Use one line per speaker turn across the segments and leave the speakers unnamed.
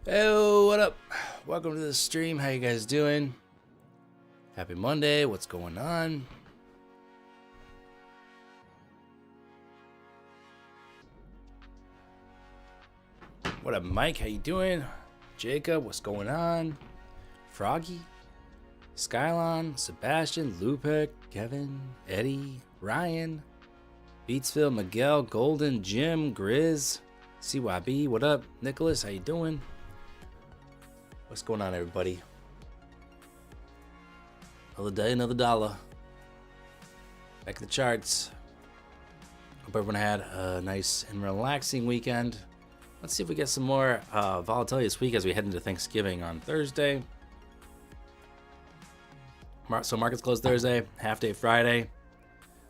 Hey, what up? Welcome to the stream. How you guys doing? Happy Monday. What's going on? What up, Mike? How you doing? Jacob, what's going on? Froggy, Skylon, Sebastian, Lupek, Kevin, Eddie, Ryan, Beatsville, Miguel, Golden, Jim, Grizz, CYB, what up? Nicholas, how you doing? What's going on, everybody? Another day, another dollar. Back in the charts. Hope everyone had a nice and relaxing weekend. Let's see if we get some more volatility this week as we head into Thanksgiving on Thursday. So markets close Thursday, half day Friday.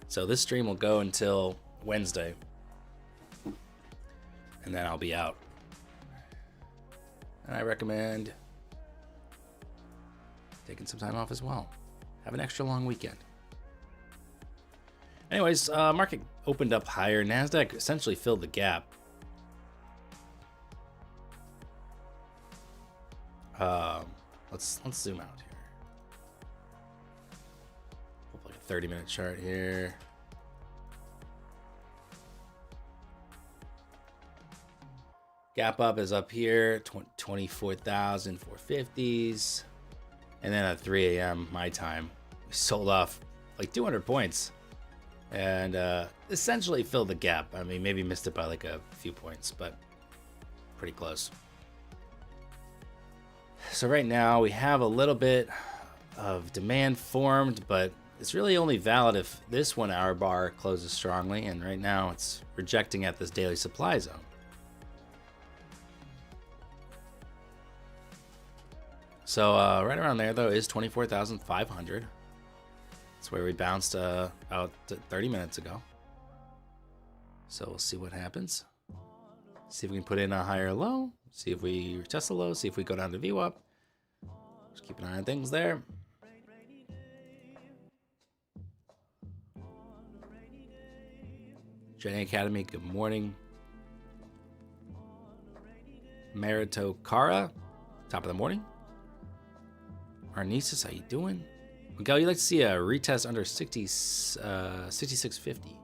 So this stream will go until Wednesday. And then I'll be out. And I recommend taking some time off as well. Have an extra long weekend. Anyways, market opened up higher. NASDAQ essentially filled the gap. Let's zoom out here. Hopefully a 30-minute chart here. Gap up is up here, 24,450s. And then at 3 a.m. my time, we sold off like 200 points and essentially filled the gap. I mean, maybe missed it by like a few points, but pretty close. So right now we have a little bit of demand formed, but it's really only valid if this 1 hour bar closes strongly. And right now it's rejecting at this daily supply zone. So right around there, though, is 24,500. That's where we bounced about 30 minutes ago. So we'll see what happens. See if we can put in a higher low. See if we test the low. See if we go down to VWAP. Just keep an eye on things there. Trading Academy, good morning. Meritokara, top of the morning. Arnesis, how you doing? Miguel, you like to see a retest under 6650.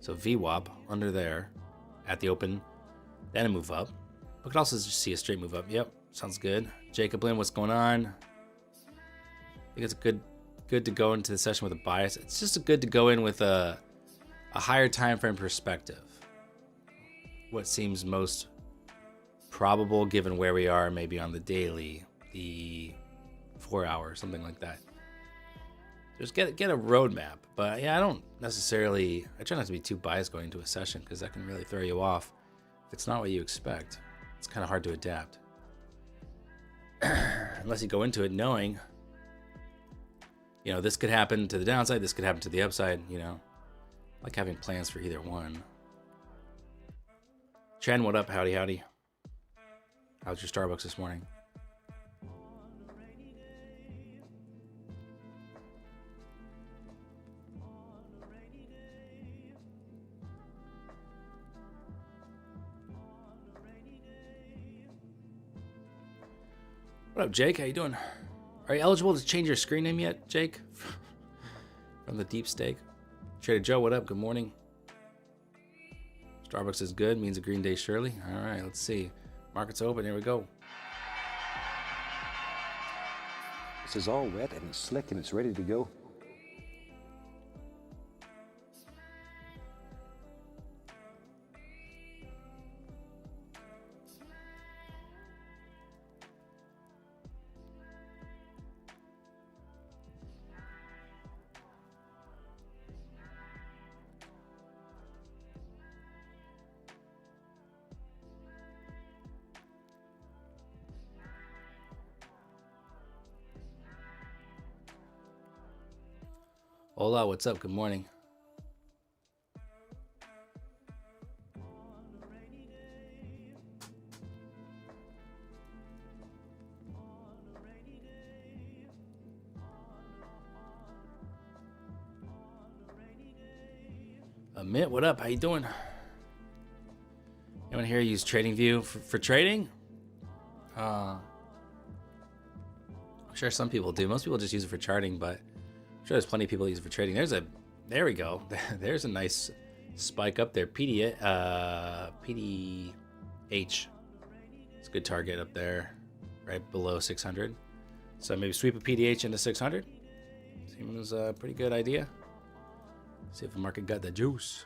So VWAP under there at the open, then a move up. We could also just see a straight move up. Yep, sounds good. Jacob Lynn, what's going on? I think it's good to go into the session with a bias. It's just good to go in with a higher time frame perspective. What seems most probable given where we are maybe on the daily, the 4 hours, something like that. Just get a roadmap. But yeah, I try not to be too biased going into a session because that can really throw you off. If it's not what you expect, it's kind of hard to adapt. Unless you go into it knowing, this could happen to the downside, this could happen to the upside, like having plans for either one. Chen, what up? Howdy, howdy. How's your Starbucks this morning? What up, Jake? How you doing? Are you eligible to change your screen name yet, Jake? From the Deep Steak. Trader Joe, what up? Good morning. Starbucks is good, means a green day surely. All right, let's see. Market's open, here we go.
This is all wet and it's slick and it's ready to go.
Hola, what's up? Good morning. Amit, what up? How you doing? Anyone here use TradingView for trading? I'm sure some people do. Most people just use it for charting, but I'm sure there's plenty of people that use it for trading. There we go. There's a nice spike up there. PDH. It's a good target up there, right below 600. So maybe sweep a PDH into 600. Seems a pretty good idea. See if the market got the juice.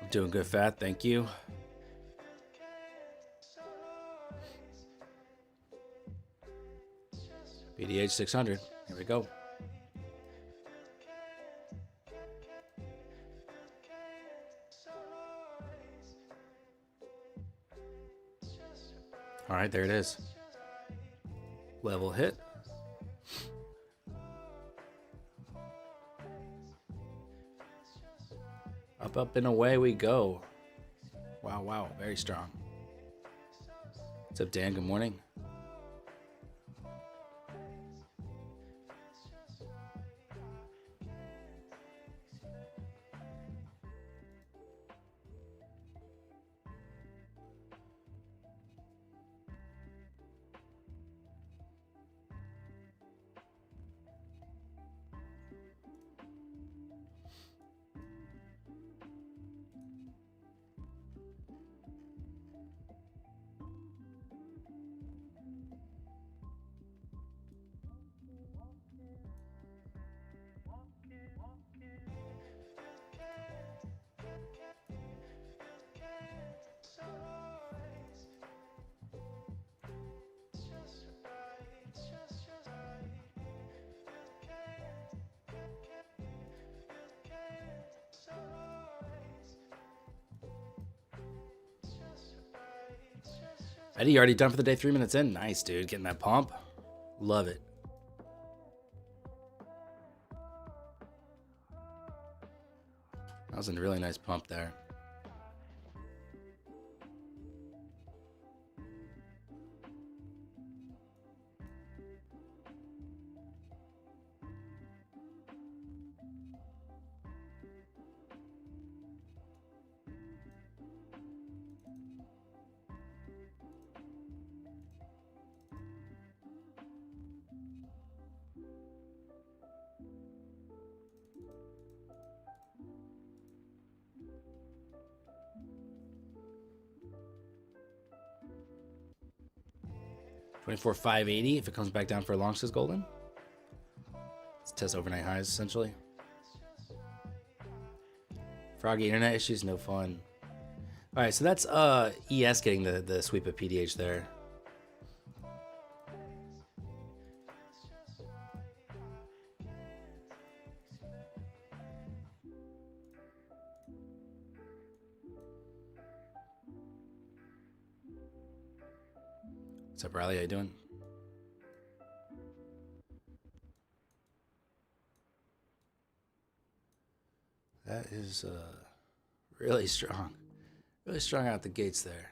I'm doing good, Fat. Thank you. PDH 600. Here we go. All right, there it is. Level hit. Up, up, and away we go. Wow, wow, very strong. What's up, Dan? Good morning. Eddie, you already done for the day? 3 minutes in. Nice, dude. Getting that pump. Love it. That was a really nice pump there. $24,580 if it comes back down for a long, says Golden. Let's test overnight highs, essentially. Froggy internet issues, no fun. All right, so that's ES getting the sweep of PDH there. What's up, Riley? How you doing? That is really strong. Really strong out the gates there.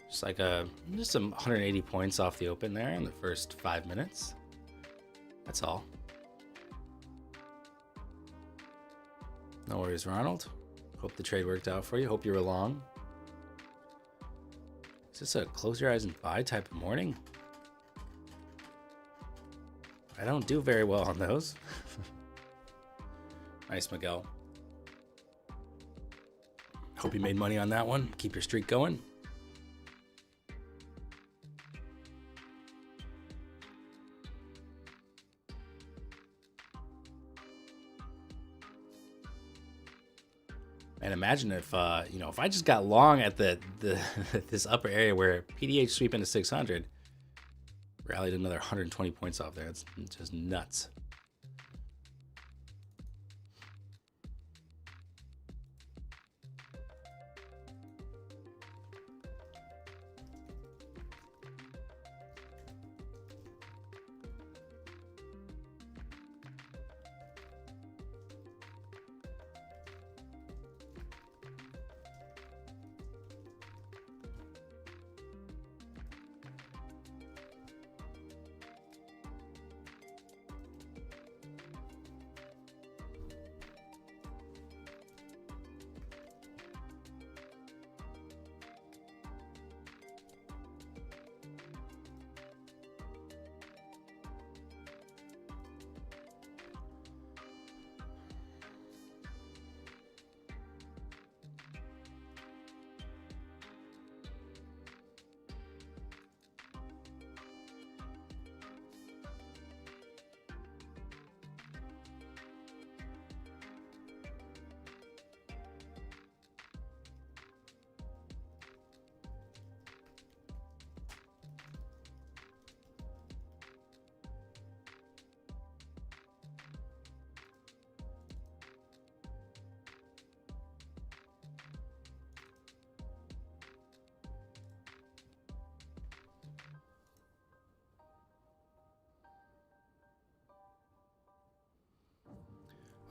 Just like just some 180 points off the open there in the first 5 minutes. That's all. No worries, Ronald. Hope the trade worked out for you. Hope you were long. Is this a close your eyes and buy type of morning? I don't do very well on those. Nice, Miguel. Hope you made money on that one. Keep your streak going. And imagine if if I just got long at the this upper area where PDH sweep into 600, Rallied another 120 points off there. It's just nuts.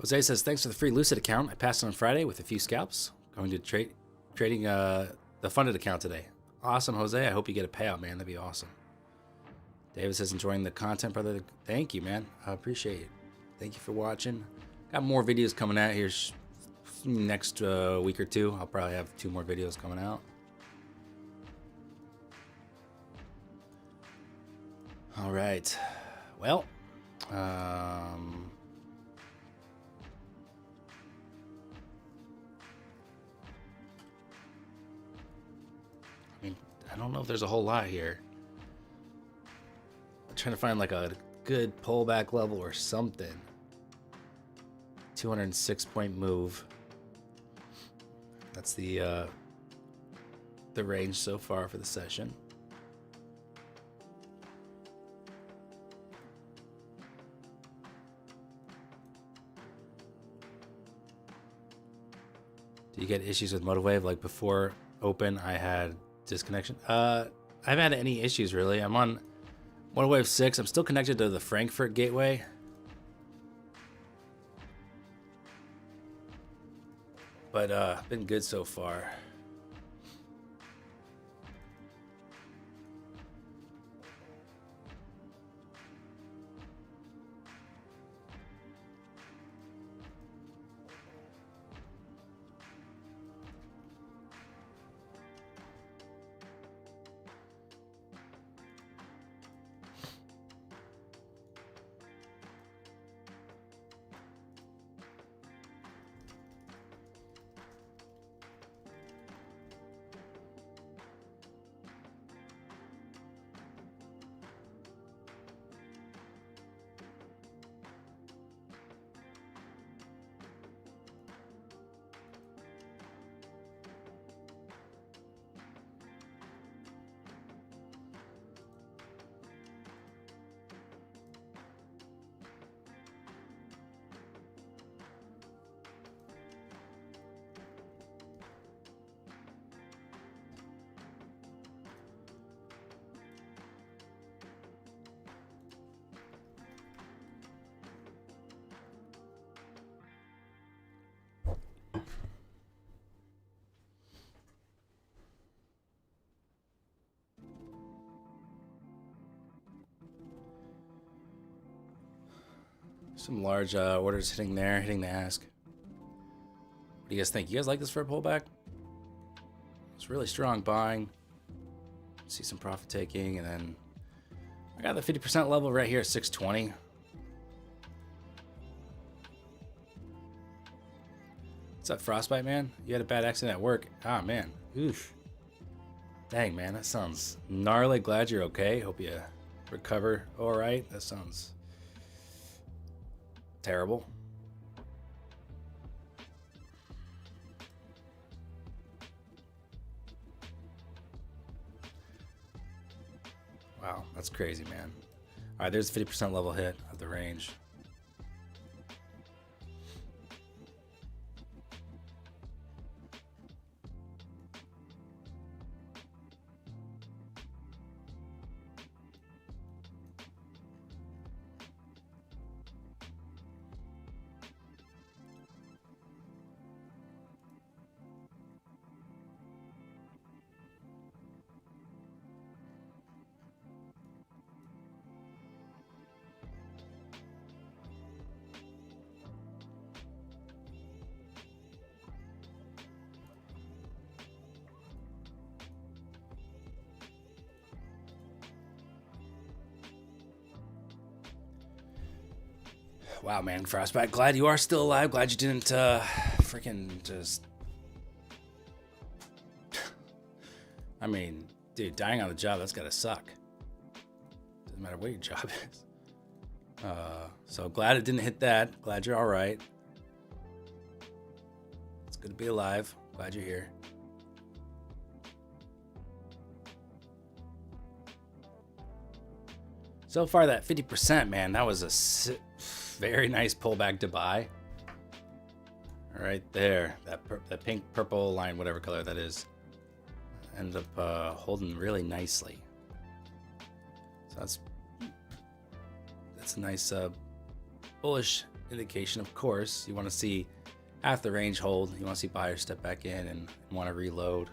Jose says, thanks for the free Lucid account. I passed on Friday with a few scalps. Going to trading the funded account today. Awesome, Jose. I hope you get a payout, man. That'd be awesome. David says, enjoying the content, brother. Thank you, man. I appreciate it. Thank you for watching. Got more videos coming out here next week or two. I'll probably have 2 more videos coming out. All right. Well, I mean, I don't know if there's a whole lot here. I'm trying to find like a good pullback level or something. 206-point move. That's the range so far for the session. Do you get issues with MotiveWave? Like before open, I had disconnection. I haven't had any issues really. I'm on MotiveWave 6. I'm still connected to the Frankfurt gateway. But been good so far. Some large orders hitting there, hitting the ask. What do you guys think? You guys like this for a pullback? It's really strong buying. See some profit taking, and then I got the 50% level right here at 620. What's up, Frostbite man? You had a bad accident at work. Ah, man. Oof. Dang, man, that sounds gnarly. Glad you're okay. Hope you recover all right. That sounds terrible. Wow, That's crazy, man. All right, there's a 50% level hit of the range. Wow, man, Frostbite, glad you are still alive. Glad you didn't freaking just... I mean, dude, dying on the job, that's gotta suck. Doesn't matter what your job is. So glad it didn't hit that. Glad you're all right. It's good to be alive. Glad you're here. So far, that 50%, man, that was a very nice pullback to buy. Right there, that pink, purple line, whatever color that is, ended up holding really nicely. So that's a nice bullish indication. Of course, you want to see half the range hold. You want to see buyers step back in and want to reload.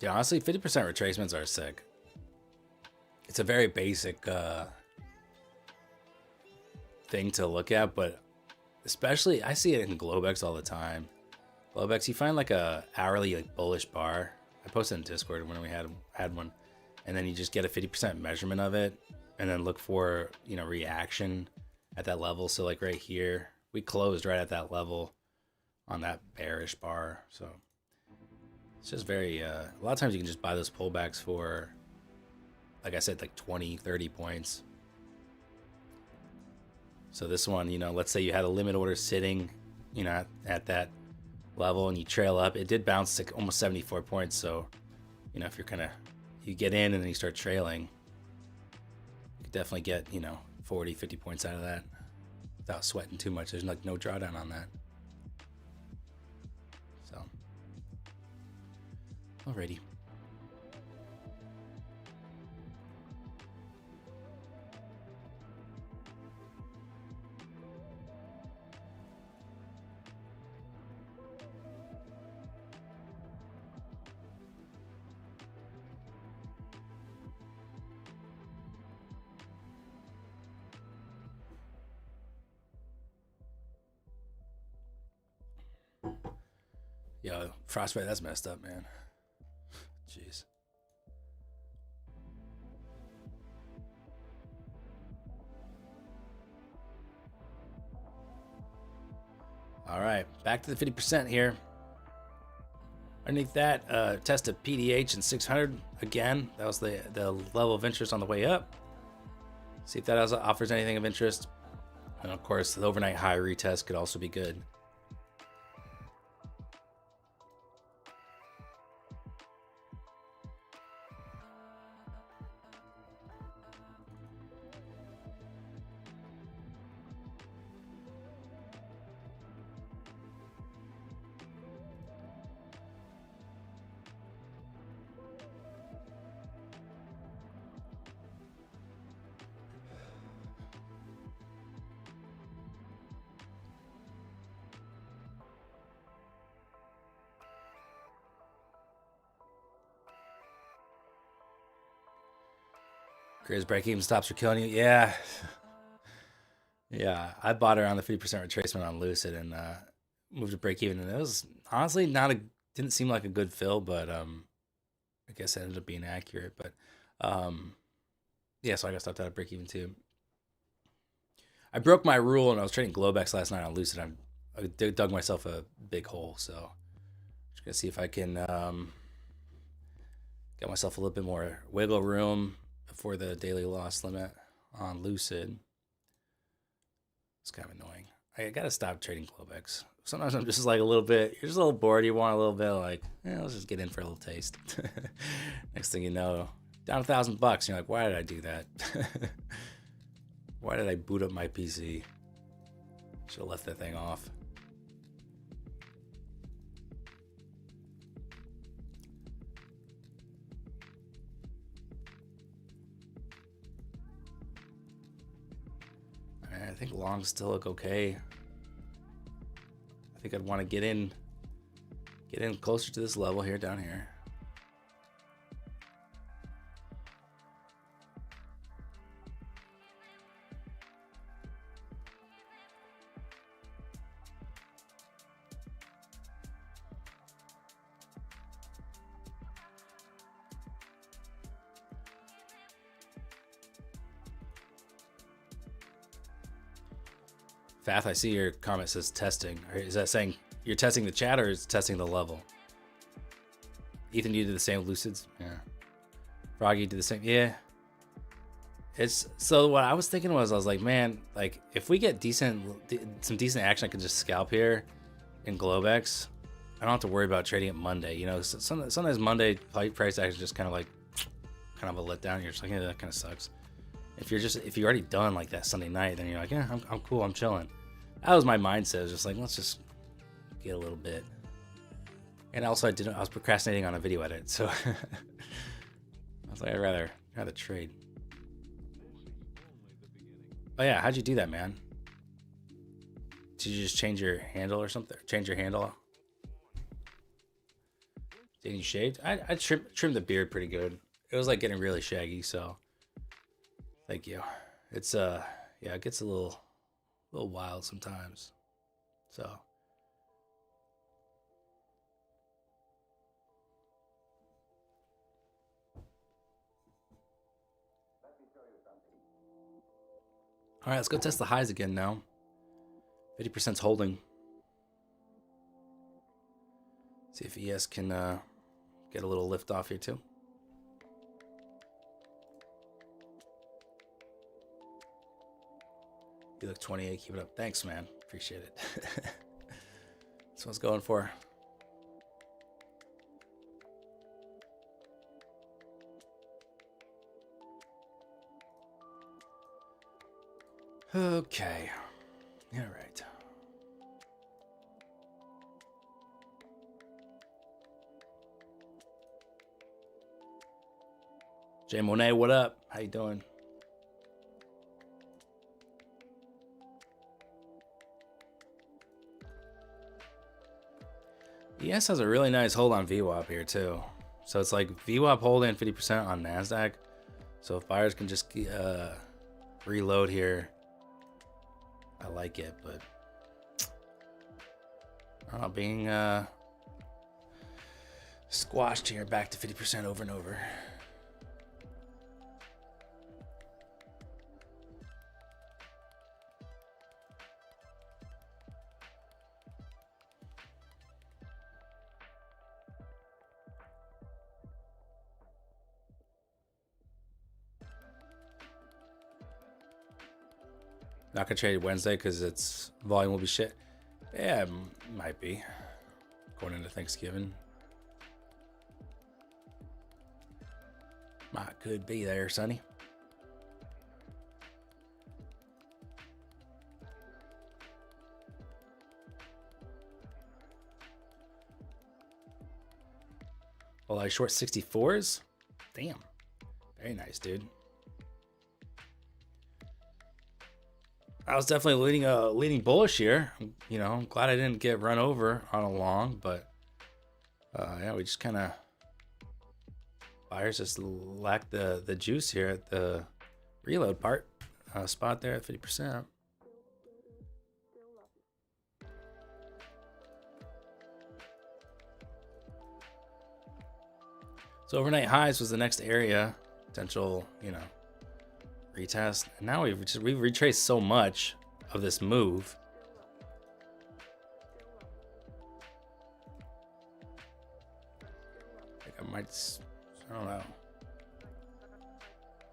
Yeah, honestly, 50% retracements are sick. It's a very basic thing to look at, but especially I see it in Globex all the time. Globex, you find like a hourly like bullish bar. I posted in Discord when we had one, and then you just get a 50% measurement of it, and then look for reaction at that level. So like right here, we closed right at that level on that bearish bar. So it's just very, a lot of times you can just buy those pullbacks for, like I said, like 20, 30 points. So this one, let's say you had a limit order sitting, at that level and you trail up. It did bounce to almost 74 points. So, if you get in and then you start trailing, you could definitely get, 40, 50 points out of that without sweating too much. There's like no drawdown on that. So. Alrighty. Yo, Frostbite, that's messed up, man. Jeez. All right, back to the 50% here. Underneath that, test of PDH and 600 again. That was the level of interest on the way up. See if that offers anything of interest. And of course, the overnight high retest could also be good. Grizz break-even stops are killing you. Yeah. Yeah, I bought her on the 50% retracement on Lucid and moved to break-even. And it was honestly didn't seem like a good fill, but I guess it ended up being accurate. But yeah, so I got stopped out at break-even too. I broke my rule and I was trading Globex last night on Lucid. I dug myself a big hole. So just going to see if I can get myself a little bit more wiggle room for the daily loss limit on Lucid. It's kind of annoying. I gotta stop trading Pullbacks. Sometimes I'm just like a little bit, you're just a little bored. You want a little bit like, let's just get in for a little taste. Next thing you know, down $1,000. You're like, why did I do that? Why did I boot up my PC? Should have left that thing off. I think longs still look okay. I think I'd want to get in closer to this level here, down here. Fath, I see your comment says testing. Is that saying you're testing the chat or is it testing the level? Ethan, you did the same with Lucids? Yeah. Froggy did the same. Yeah. It's so what I was thinking was, I was like, man, like if we get some decent action, I could just scalp here in Globex. I don't have to worry about trading it Monday. You know, sometimes Monday price action is just kind of like a letdown. You're just like, yeah, that kind of sucks. If you're already done like that Sunday night, then you're like, yeah, I'm cool, I'm chilling. That was my mindset. It was just like, let's just get a little bit. And also I was procrastinating on a video edit, so I was like, I'd rather trade. Oh yeah, how'd you do that, man? Did you just change your handle or something? Change your handle? Did you shave? I trimmed the beard pretty good. It was like getting really shaggy, so thank you. It's yeah, it gets a little wild sometimes. So all right, let's go test the highs again now. 50%'s holding. See if ES can get a little lift off here too. You look 28, keep it up. Thanks, man. Appreciate it. That's what I was going for. Okay. All right. Jay Monet, what up? How you doing? ES has a really nice hold on VWAP here too. So it's like VWAP holding 50% on NASDAQ. So if buyers can just reload here, I like it, but being squashed here back to 50% over and over. Not gonna trade Wednesday because its volume will be shit. Yeah, it might be. Going into Thanksgiving. Could be there, Sonny. Well, I short 64s. Damn. Very nice, dude. I was definitely leaning bullish here. You know, I'm glad I didn't get run over on a long, but yeah, we just kind of buyers just lack the juice here at the reload part spot there at 50%. So overnight highs was the next area potential, you know, retest. And now we've retraced so much of this move. I don't know.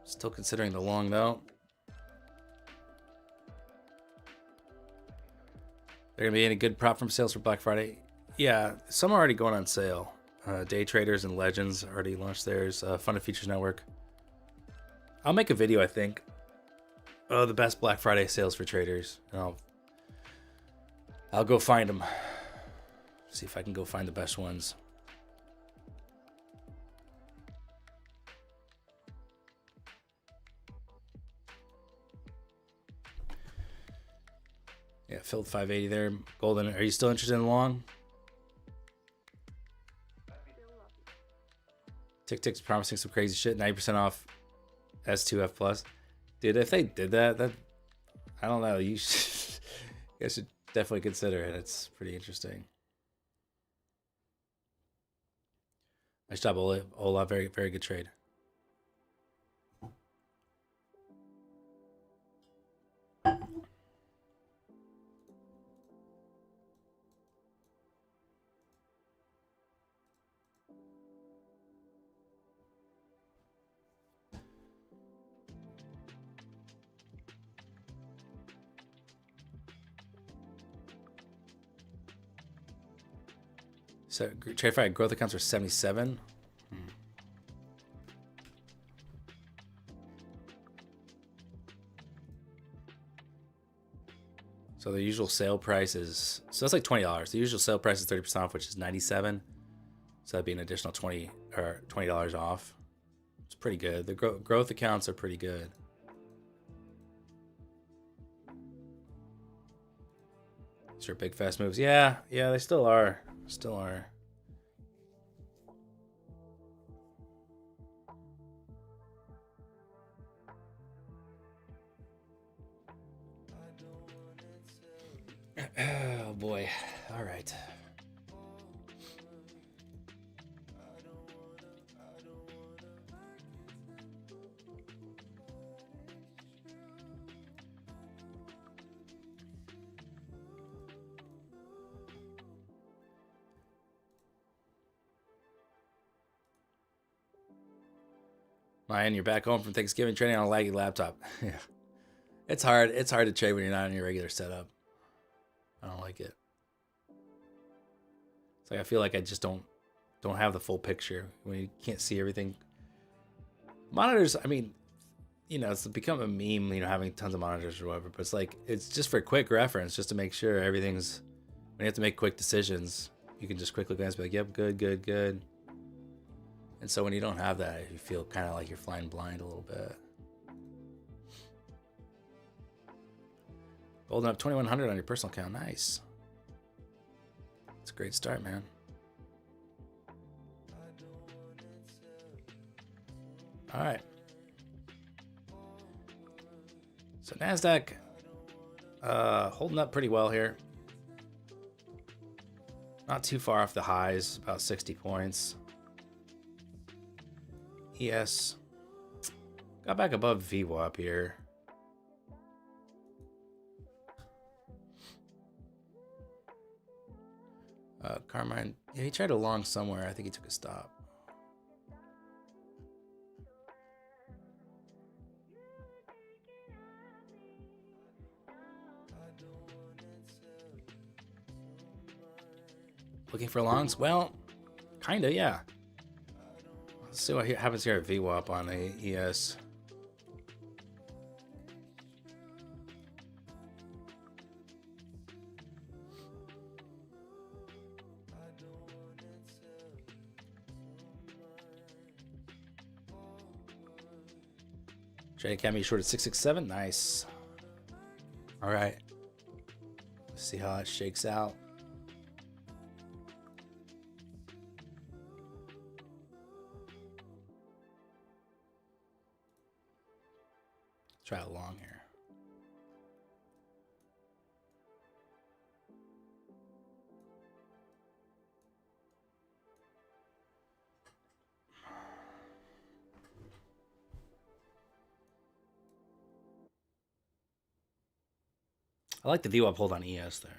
Still considering the long though. They're gonna be any good prop from sales for Black Friday? Yeah, some are already going on sale. Day Traders and Legends already launched theirs. Fun and Features Network. I'll make a video, I think. The best Black Friday sales for traders. And I'll go find them. See if I can go find the best ones. Yeah, filled 580 there. Golden, are you still interested in long? TickTick's promising some crazy shit. 90% off S2F Plus. Dude, if they did that, I don't know. You guys should definitely consider it. It's pretty interesting. Nice job, Ola. Very, very good trade. So trade Friday growth accounts are 77. So the usual sale price is, so that's like $20. The usual sale price is 30% off, which is 97. So that'd be an additional $20 off. It's pretty good. The growth accounts are pretty good. Sure, big fast moves. Yeah, they still are. Still are. Oh boy. All right. Ryan, you're back home from Thanksgiving trading on a laggy laptop. Yeah. It's hard. It's hard to trade when you're not in your regular setup. I don't like it. It's like I feel like I just don't have the full picture when you can't see everything. Monitors, I mean, it's become a meme, having tons of monitors or whatever, but it's like, it's just for quick reference, just to make sure everything's, when you have to make quick decisions, you can just quickly glance and be like, yep, good. And so when you don't have that, you feel kind of like you're flying blind a little bit. Holding up 2,100 on your personal account. Nice. It's a great start, man. All right. So NASDAQ holding up pretty well here. Not too far off the highs, about 60 points. ES got back above VWAP here. Carmine, yeah, he tried a long somewhere. I think he took a stop. Looking for longs? Well, kinda, yeah. Let's see what happens here at VWAP on the ES. Trading Academy short at 667. Nice. All right. Let's see how that shakes out. Try it long here. I like the VWAP hold on ES there.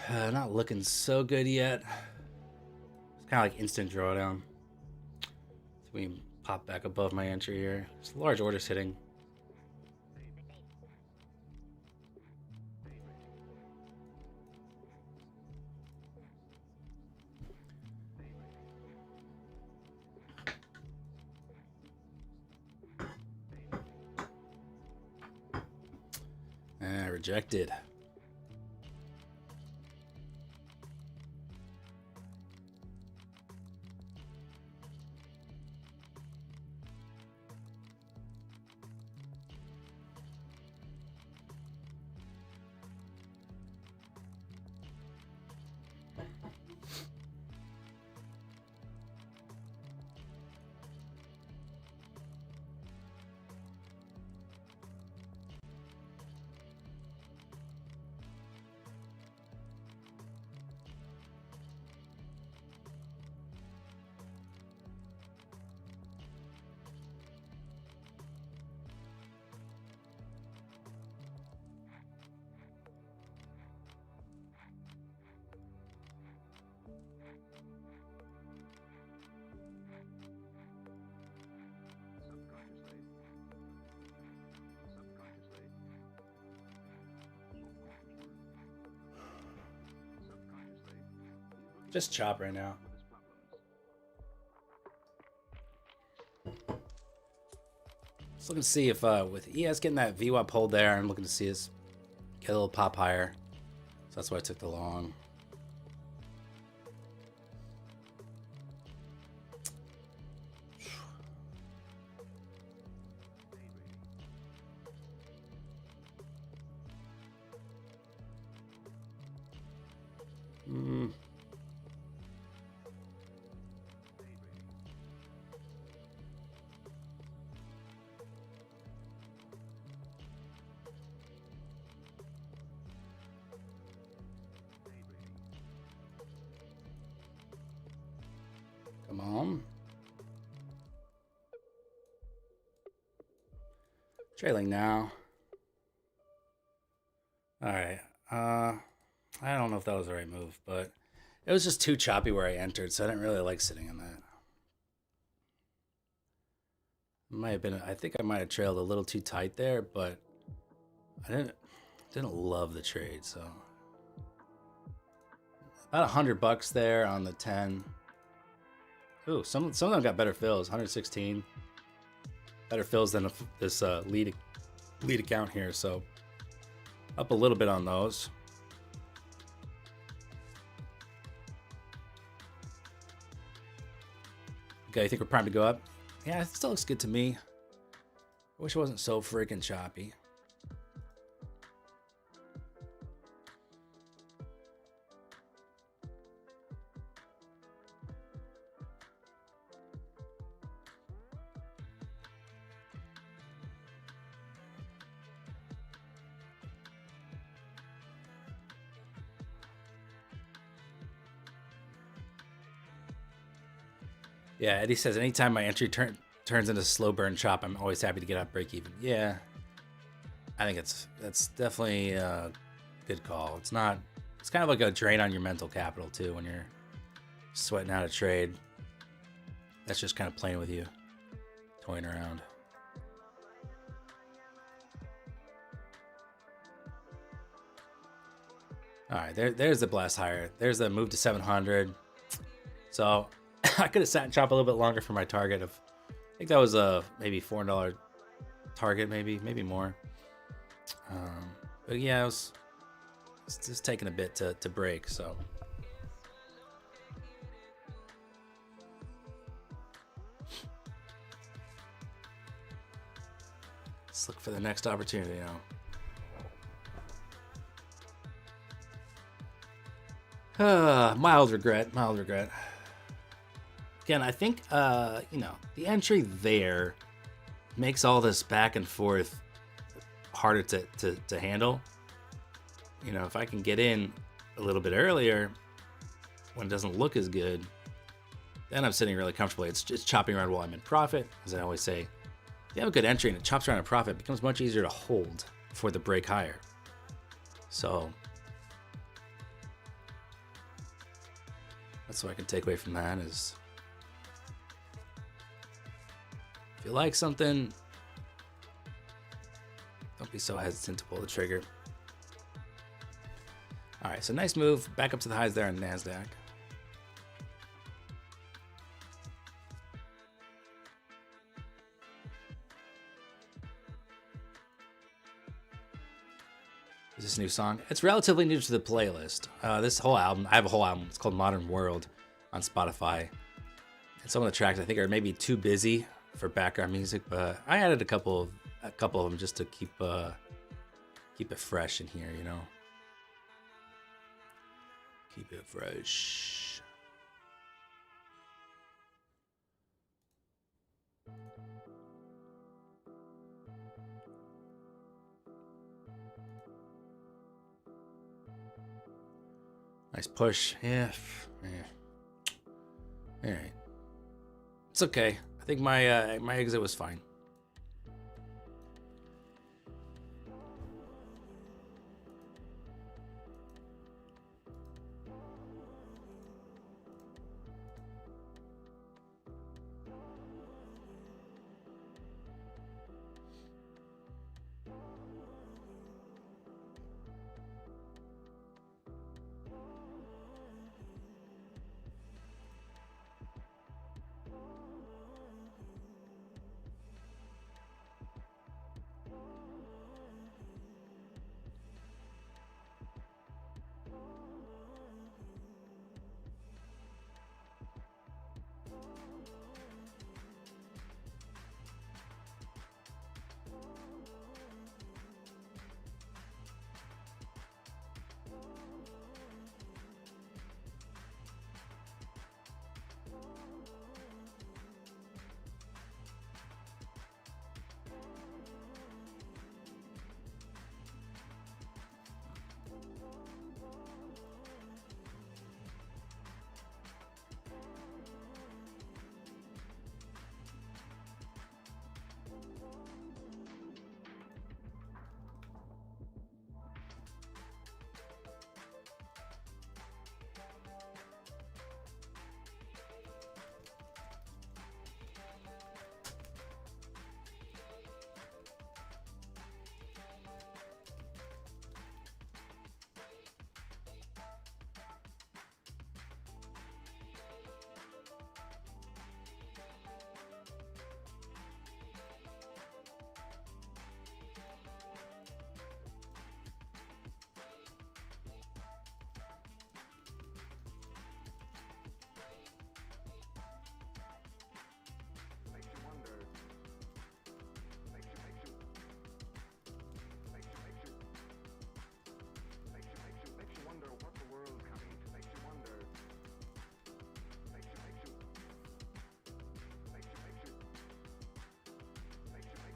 Not looking so good yet. It's kind of like instant drawdown. So we pop back above my entry here. There's large orders hitting. Rejected. Just chop right now. Just looking to see if with ES getting that VWAP hold there, I'm looking to see us get a little pop higher. So that's why I took the long. Come on. Trailing now. All right. I don't know if that was the right move, but it was just too choppy where I entered, so I didn't really like sitting in that. Might have been. I think I might have trailed a little too tight there, but I didn't love the trade. So about $100 there on the 10. Ooh, some of them got better fills. 116 better fills than this lead account here. So up a little bit on those. Okay, I think we're primed to go up. Yeah, it still looks good to me. I wish it wasn't so freaking choppy. Yeah, Eddie says anytime my entry turns into slow burn chop, I'm always happy to get out break even. Yeah, I think that's definitely a good call. It's not. It's kind of like a drain on your mental capital too when you're sweating out a trade. That's just kind of playing with you, toying around. All right, there's the blast higher. There's the move to 700. So I could have sat and chopped a little bit longer for my target of, I think that was a maybe $4 target, maybe more. But yeah, it's just taking a bit to break. So let's look for the next opportunity now. Mild regret. Again, I think, the entry there makes all this back and forth harder to handle. You know, if I can get in a little bit earlier when it doesn't look as good, then I'm sitting really comfortably. It's just chopping around while I'm in profit. As I always say, if you have a good entry and it chops around a profit, it becomes much easier to hold for the break higher. So That's what I can take away from that is if you like something, don't be so hesitant to pull the trigger. All right, so nice move. Back up to the highs there on NASDAQ. Is this a new song? It's relatively new to the playlist. This whole album, I have a whole album. It's called Modern World on Spotify. And some of the tracks I think are maybe too busy for background music, but I added a couple of them just to keep it fresh in here, you know. Keep it fresh. Nice push. Yeah. All right. It's okay. I think my my exit was fine.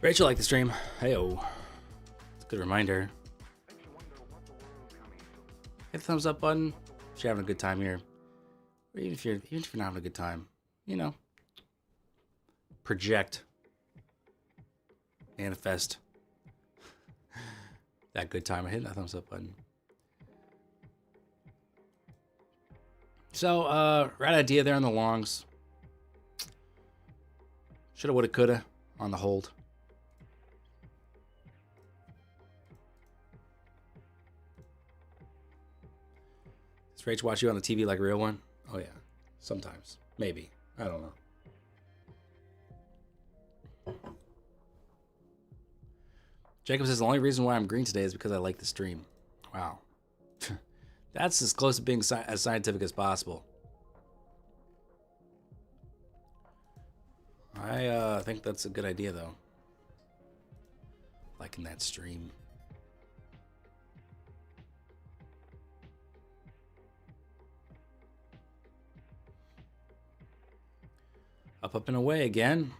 Rachel liked the stream. Hey-oh. It's a good reminder. Hit the thumbs up button if you're having a good time here. Or even if you're not having a good time, you know. Project. Manifest. That good time. I hit that thumbs up button. So, right idea there on the longs. Shoulda, woulda, coulda on the hold. Does Rach watch you on the TV like a real one? Oh, yeah. Sometimes. Maybe. I don't know. Jacob says the only reason why I'm green today is because I like the stream. Wow. That's as close to being as scientific as possible. I think that's a good idea, though. Liking that stream. Up, up, and away again.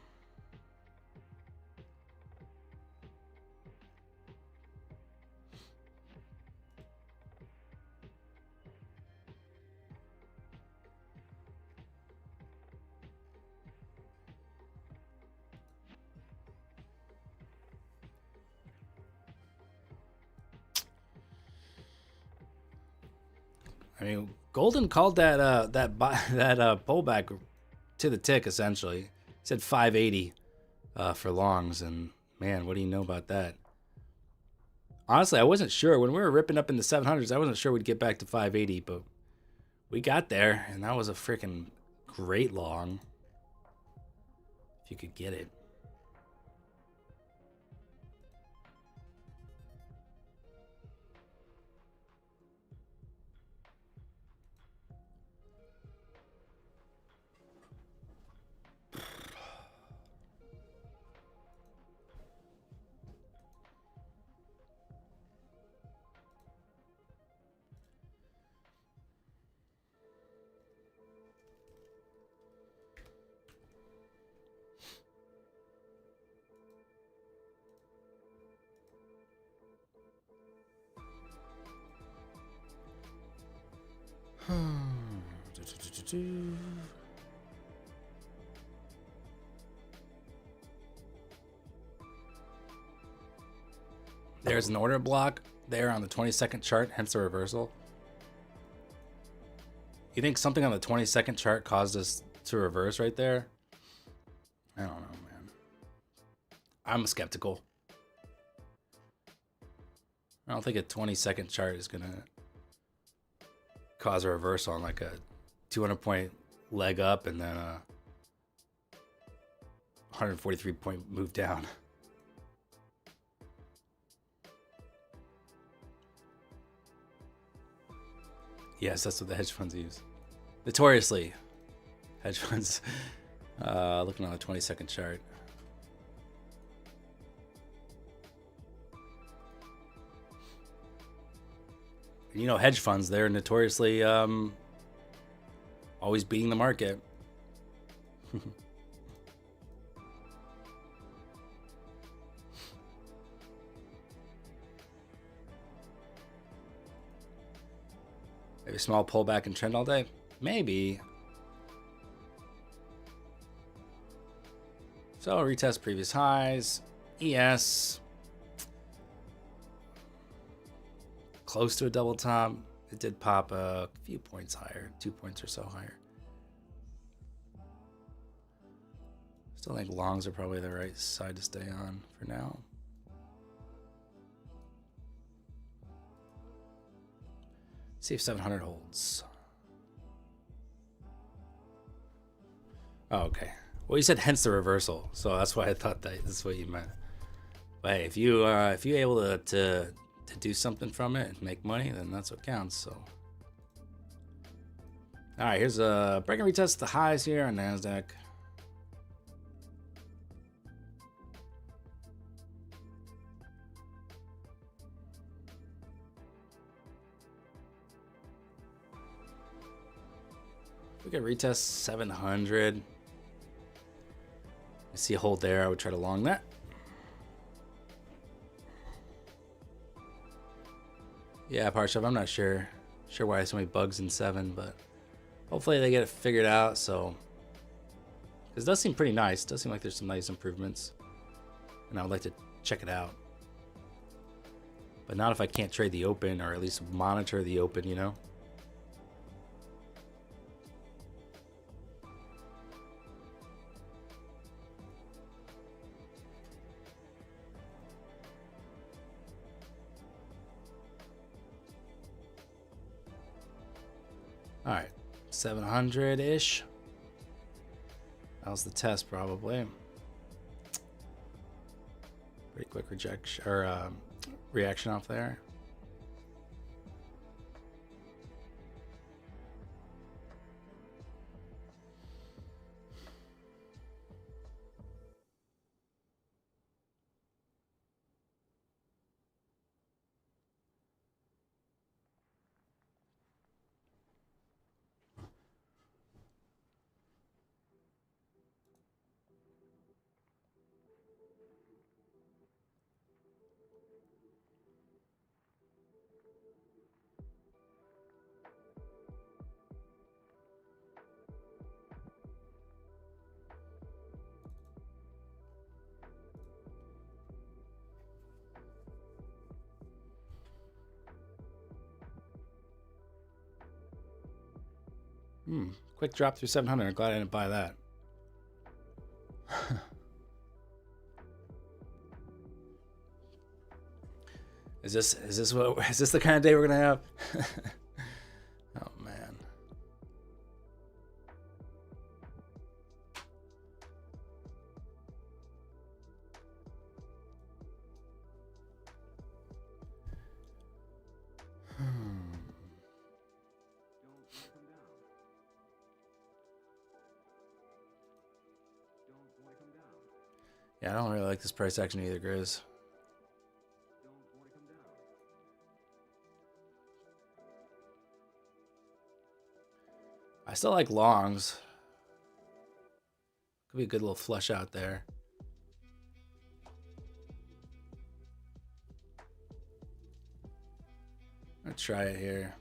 I mean, Golden called that pullback to the tick essentially. He said 580 for longs, and man, what do you know about that? Honestly, I wasn't sure when we were ripping up in the 700s. I wasn't sure we'd get back to 580, but we got there, and that was a freaking great long. If you could get it. There's an order block there on the 22nd chart, hence the reversal. You think something on the 22nd chart caused us to reverse right there? I don't know, man. I'm skeptical. I don't think a 22nd chart is going to cause a reversal on like a 200-point leg up and then a 143-point move down. Yes, that's what the hedge funds use. Notoriously, hedge funds. Looking on the 22nd chart. You know, hedge funds, they're notoriously always beating the market. Maybe a small pullback and trend all day? Maybe. So retest previous highs. ES. Close to a double top. It did pop a few points higher. 2 points or so higher. Still think longs are probably the right side to stay on for now. See if 700 holds. Oh, okay. Well, you said hence the reversal, so that's why I thought that's what you meant. But hey, if you able to do something from it and make money, then that's what counts. So, all right, here's a break and retest the highs here on NASDAQ. We could retest 700. I see a hold there. I would try to long that. Yeah, Parshev, I'm not sure why there's so many bugs in 7, but hopefully they get it figured out. So, because it does seem pretty nice. It does seem like there's some nice improvements, and I would like to check it out. But not if I can't trade the open, or at least monitor the open, you know? All right, 700-ish. That was the test, probably. Pretty quick rejection or reaction off there. Quick drop through 700. I'm glad I didn't buy that. Is this the kind of day we're gonna have? Oh man. Yeah, I don't really like this price action either, Grizz. I still like longs. Could be a good little flush out there. I'll try it here.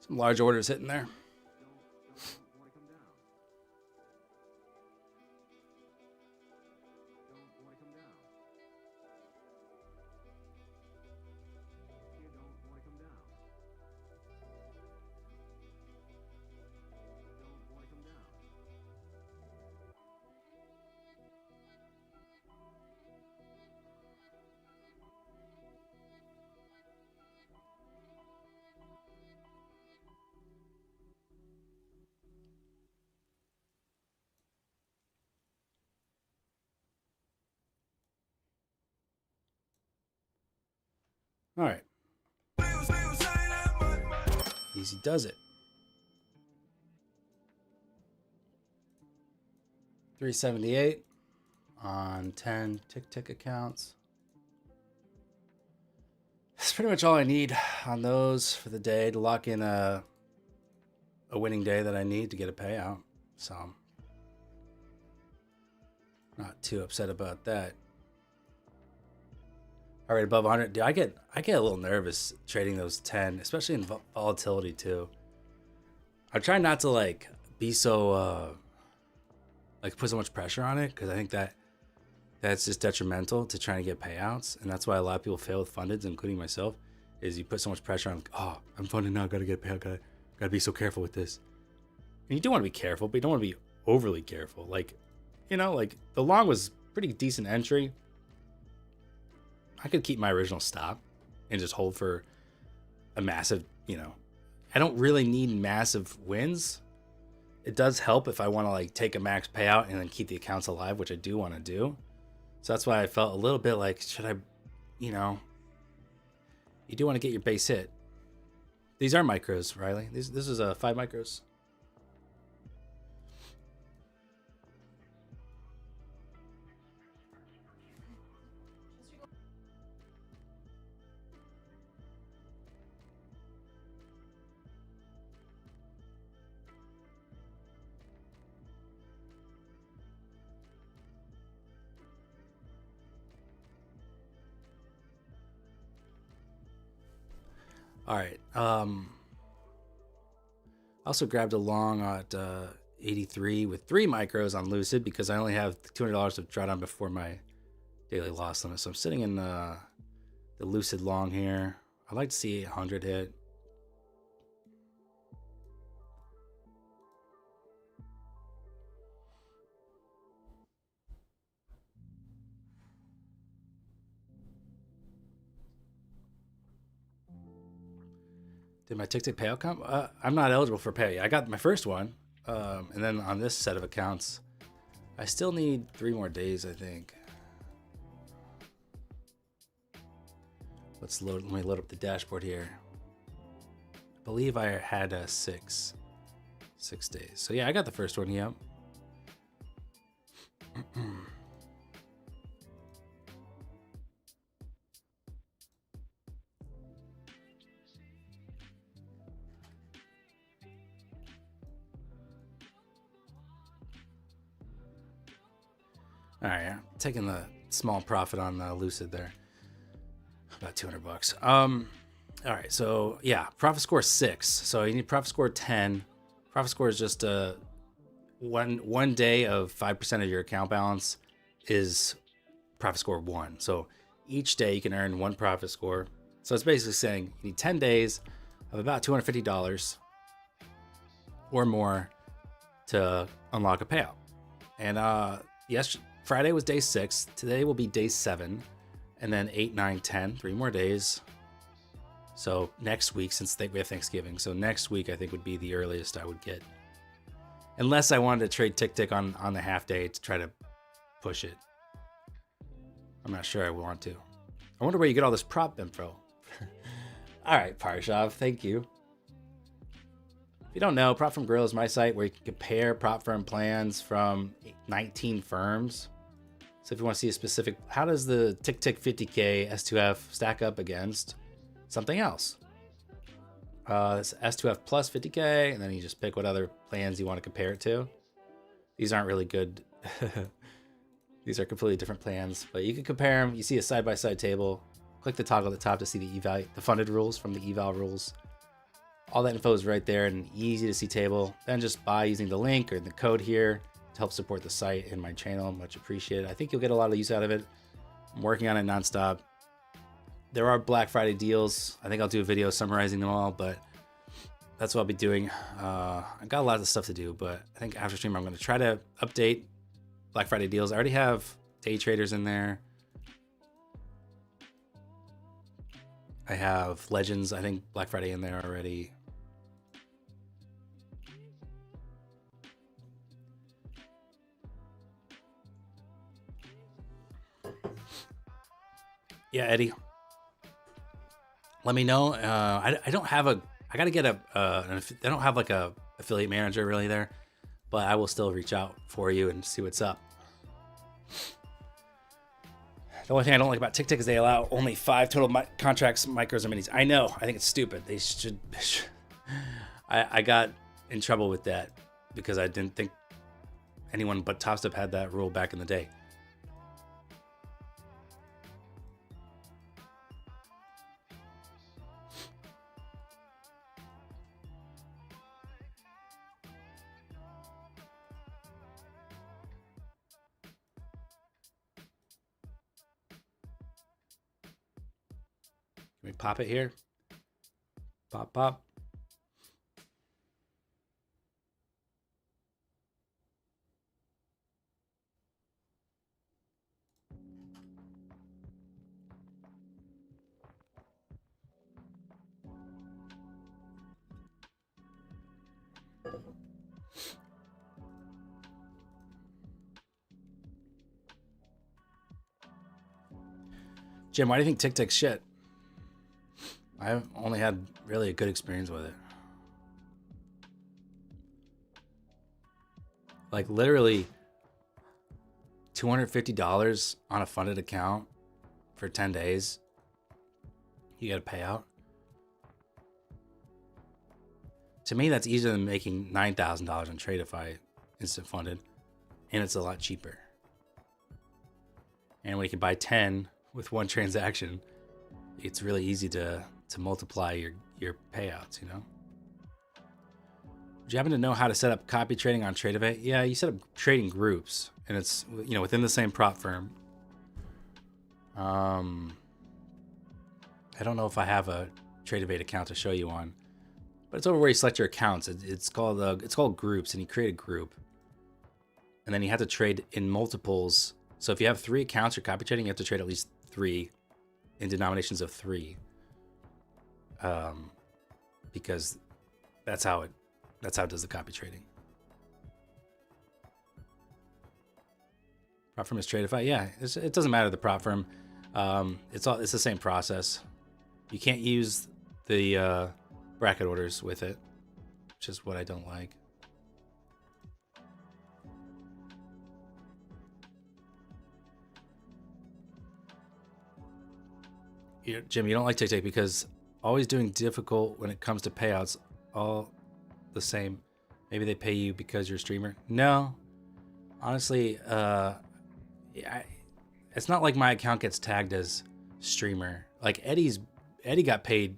Some large orders hitting there. All right. Easy does it. 378 on 10 tick accounts. That's pretty much all I need on those for the day to lock in a winning day that I need to get a payout. So not too upset about that. All right, above 100. Dude, I get a little nervous trading those 10, especially in volatility too. I try not to like be so like put so much pressure on it, because I think that's just detrimental to trying to get payouts, and that's why a lot of people fail with fundeds, including myself. Is you put so much pressure on, oh, I'm funded now, gotta get a payout, gotta be so careful with this. And you do want to be careful, but you don't want to be overly careful. Like, you know, like the long was pretty decent entry. I could keep my original stop and just hold for a massive, you know, I don't really need massive wins. It does help if I want to like take a max payout and then keep the accounts alive, which I do want to do. So that's why I felt a little bit like, should I, you know, you do want to get your base hit. These are micros, Riley. This is 5 micros. All right. Also grabbed a long at 83 with 3 micros on Lucid because I only have $200 to draw down before my daily loss limit. So I'm sitting in the Lucid long here. I'd like to see 100 hit. Did my tick payout come? I'm not eligible for pay. I got my first one. And then on this set of accounts, I still need 3 more days, I think. Let me load up the dashboard here. I believe I had 6 days. So yeah, I got the first one, yep. All right, taking the small profit on Lucid there, about $200. All right, so yeah, profit score 6. So you need profit score 10. Profit score is just one day of 5% of your account balance is profit score 1. So each day you can earn 1 profit score. So it's basically saying you need 10 days of about $250 or more to unlock a payout. And yes, Friday was day 6. Today will be day 7. And then 8, 9, 10, 3 more days. So next week, since we have Thanksgiving, so next week I think would be the earliest I would get. Unless I wanted to trade tick on the half day to try to push it. I'm not sure I want to. I wonder where you get all this prop info. All right, Parshov, thank you. If you don't know, Prop Firm Grill is my site where you can compare prop firm plans from 19 firms. So if you want to see a specific, how does the Tick 50K S2F stack up against something else? It's S2F plus 50K, and then you just pick what other plans you want to compare it to. These aren't really good. These are completely different plans, but you can compare them. You see a side-by-side table. Click the toggle at the top to see the funded rules from the eval rules. All that info is right there and easy to see table. Then just buy using the link or the code here to help support the site and my channel. Much appreciated. I think you'll get a lot of use out of it. I'm working on it nonstop. There are Black Friday deals. I think I'll do a video summarizing them all, but that's what I'll be doing. I got a lot of stuff to do, but I think after stream I'm going to try to update Black Friday deals. I already have day traders in there. I have Legends, I think Black Friday in there already. Yeah, Eddie. Let me know. I don't have a. I gotta get I don't have like a affiliate manager really there, but I will still reach out for you and see what's up. The only thing I don't like about Tick is they allow only 5 total contracts, micros, or minis. I know. I think it's stupid. They should. I got in trouble with that because I didn't think anyone but Top Step had that rule back in the day. Can we pop it here? Pop, pop. Jim, why do you think Tick's shit? I've only had really a good experience with it. Like literally $250 on a funded account for 10 days. You got to pay out. To me, that's easier than making $9,000 on Tradeify instant funded. And it's a lot cheaper. And when you can buy 10 with one transaction, it's really easy to multiply your payouts, you know? Would you happen to know how to set up copy trading on Tradeivate? Yeah, you set up trading groups, and it's, you know, within the same prop firm. I don't know if I have a Tradeivate account to show you on, but it's over where you select your accounts. It's called groups, and you create a group, and then you have to trade in multiples. So if you have 3 accounts you're copy trading, you have to trade at least 3 in denominations of 3, because that's how it does the copy trading. Prop firm is Tradeify. Yeah, it doesn't matter the prop firm. It's the same process. You can't use the bracket orders with it, which is what I don't like. Jim, you don't like TikTok because always doing difficult when it comes to payouts, all the same. Maybe they pay you because you're a streamer. No, honestly, it's not like my account gets tagged as streamer. Like Eddie got paid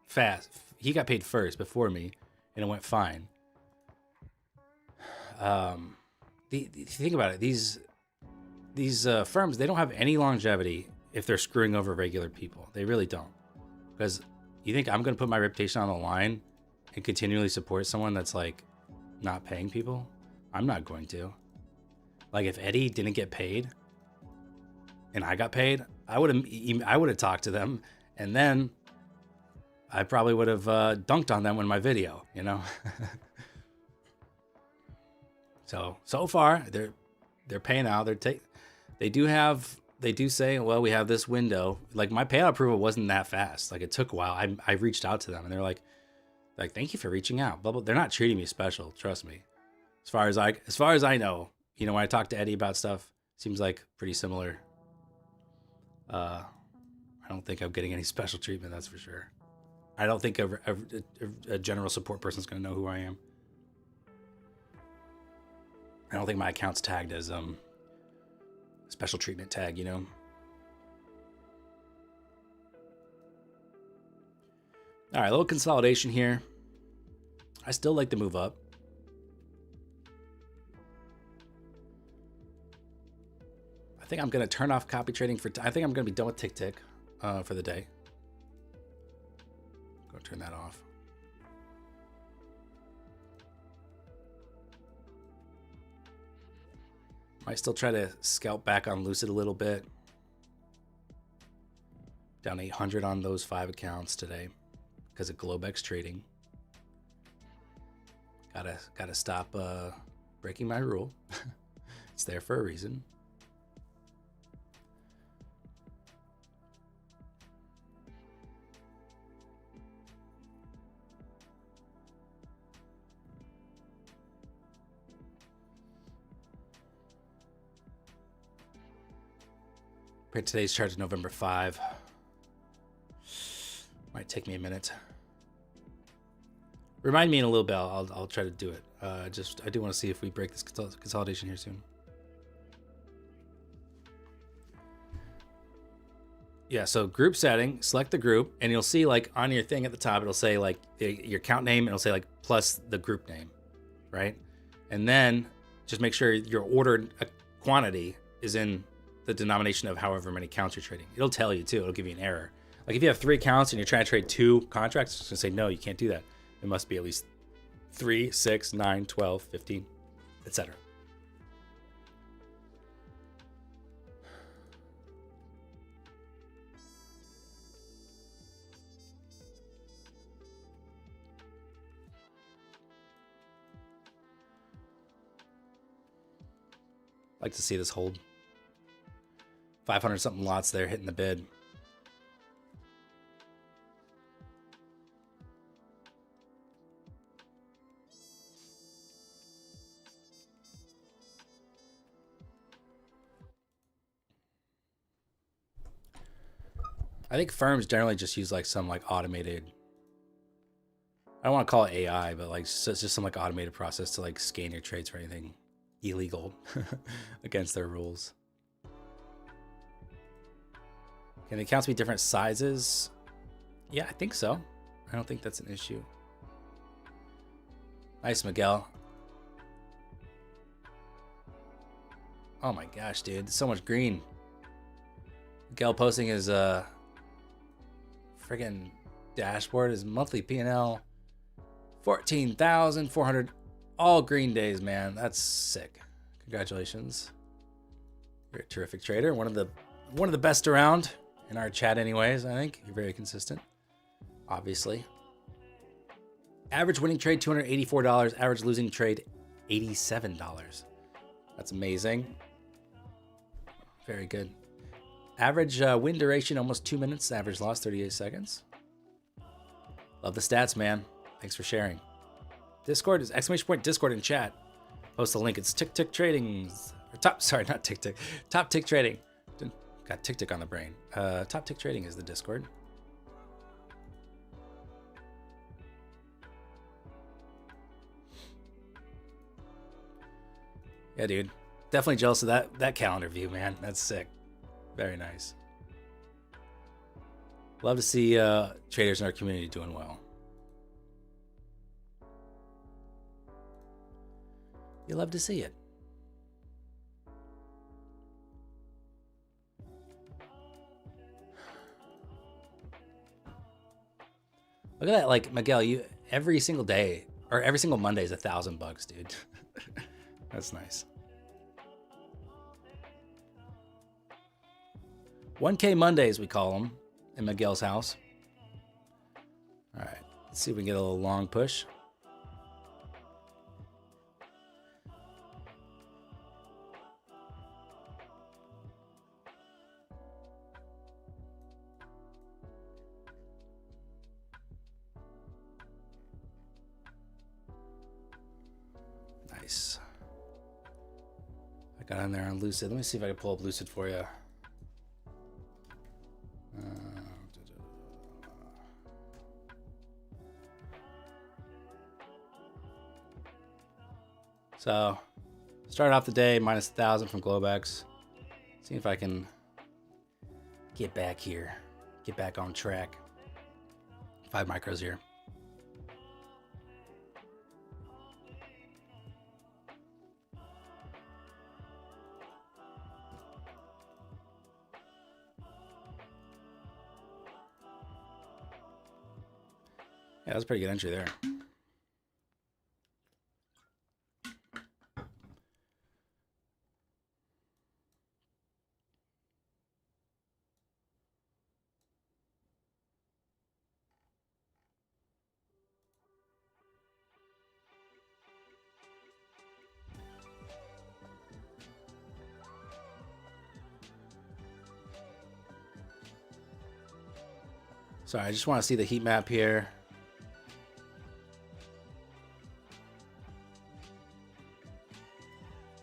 fast. He got paid first before me, and it went fine. Think about it. These firms, they don't have any longevity if they're screwing over regular people. They really don't. Because you think I'm going to put my reputation on the line and continually support someone that's like not paying people? I'm not going to. Like if Eddie didn't get paid and I got paid, I would have talked to them, and then I probably would have dunked on them in my video, you know. So far they're paying out. They do say, well, we have this window. Like my payout approval wasn't that fast. Like it took a while. I reached out to them and they're like thank you for reaching out. Blah, blah. They're not treating me special, trust me. As far as I know, you know, when I talk to Eddie about stuff, seems like pretty similar. I don't think I'm getting any special treatment, that's for sure. I don't think a general support person's going to know who I am. I don't think my account's tagged as special treatment tag, you know. All right, a little consolidation here. I still like to move up. I think I'm going to turn off copy trading I think I'm going to be done with tick for the day. Go turn that off. Might still try to scalp back on Lucid a little bit. Down 800 on those 5 accounts today because of Globex trading. Gotta stop breaking my rule. It's there for a reason. Today's chart is November 5. Might take me a minute. Remind me in a little bit. I'll try to do it. I do want to see if we break this consolidation here soon. Yeah, so group setting, select the group, and you'll see like on your thing at the top, it'll say like your account name, and it'll say like plus the group name, right? And then just make sure your ordered quantity is in the denomination of however many accounts you're trading. It'll tell you too. It'll give you an error. Like if you have 3 accounts and you're trying to trade 2 contracts, it's gonna say, no, you can't do that. It must be at least 3, 6, 9, 12, 15, etc. Like to see this hold. 500 something lots there hitting the bid. I think firms generally just use like some like automated, I don't want to call it AI, but like it's just some like automated process to like scan your trades for anything illegal against their rules. Can the accounts be different sizes? Yeah, I think so. I don't think that's an issue. Nice, Miguel. Oh my gosh, dude. So much green. Miguel posting his friggin' dashboard, his monthly P&L. 14,400. All green days, man. That's sick. Congratulations. You're a terrific trader. One of the best around. In our chat anyways, I think. You're very consistent, obviously. Average winning trade, $284. Average losing trade, $87. That's amazing. Very good. Average win duration, almost 2 minutes. Average loss, 38 seconds. Love the stats, man. Thanks for sharing. Discord is !Discord in chat. Post the link. It's Tick Trading's. Top Tick Trading. Got Tick on the brain. Top Tick Trading is the Discord. Yeah, dude. Definitely jealous of that calendar view, man. That's sick. Very nice. Love to see traders in our community doing well. You love to see it. Look at that, like Miguel, you every single day or every single Monday is $1,000, dude. That's nice. 1K Mondays, we call them in Miguel's house. All right, let's see if we can get a little long push. Nice. I got in there on Lucid. Let me see if I can pull up Lucid for you. So, started off the day minus 1,000 from Globex. See if I can get back here, get back on track. 5 micros here. Yeah, that's a pretty good entry there. Sorry, I just want to see the heat map here.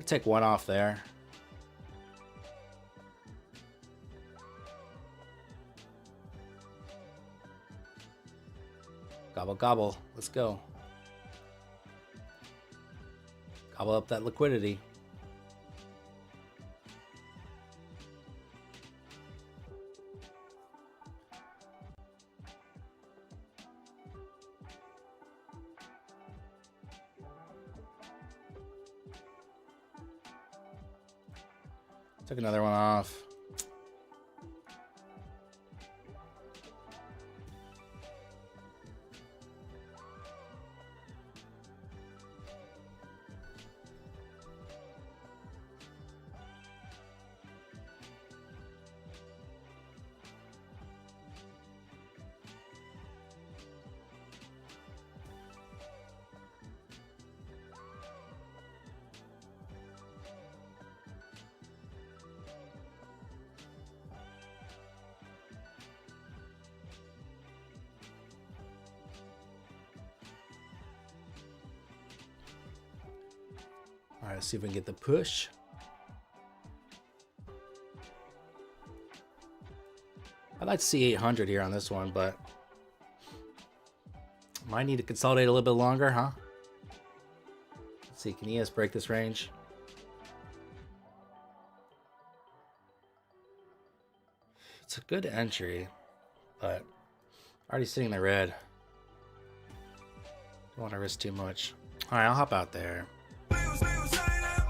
Take one off there. Gobble, gobble. Let's go. Gobble up that liquidity. Took another one off. All right, let's see if we can get the push. I'd like to see 800 here on this one, but might need to consolidate a little bit longer, huh? Let's see, can ES break this range? It's a good entry, but already sitting in the red. Don't want to risk too much. All right, I'll hop out there.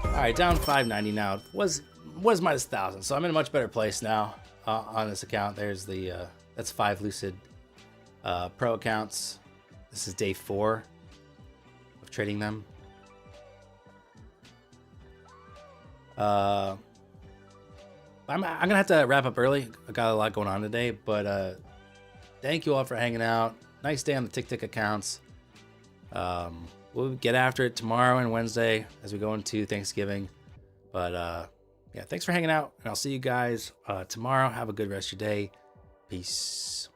All right, down 590 now. Was minus 1,000, so I'm in a much better place now on this account. There's the that's 5 Lucid Pro accounts. This is day 4 of trading them. I'm gonna have to wrap up early. I got a lot going on today, but thank you all for hanging out. Nice day on the Tick accounts. We'll get after it tomorrow and Wednesday as we go into Thanksgiving. But yeah, thanks for hanging out, and I'll see you guys tomorrow. Have a good rest of your day. Peace.